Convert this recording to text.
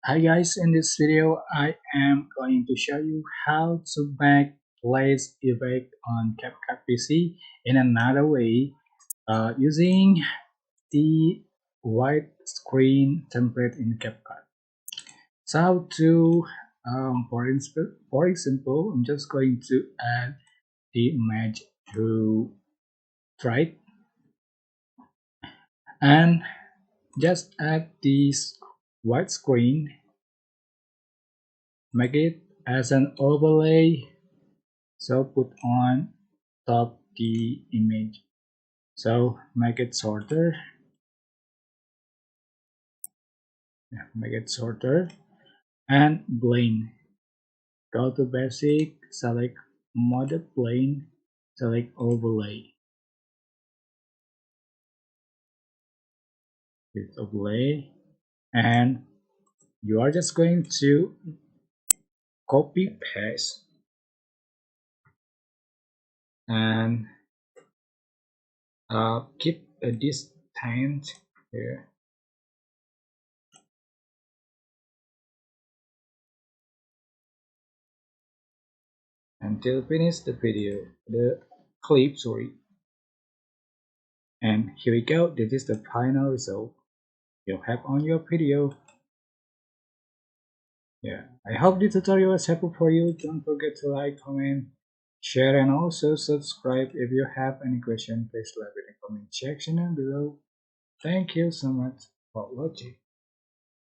Hi guys, in this video I am going to show you how to make place effect on CapCut PC in another way using the white screen template in CapCut. So how to for example, I'm just going to add the image to right and just add this white screen, make it as an overlay. So put on top the image. So make it shorter. Yeah, make it shorter and blend. Go to basic, select mode plane, select overlay. Hit overlay and you are just going to copy paste and keep a distance here until finish the video, the clip, sorry. And here we go. This is the final result you have on your video. Yeah, I hope the tutorial was helpful for you. Don't forget to like, comment, share, and also subscribe. If you have any question, please leave it in the comment section down below. Thank you so much for watching.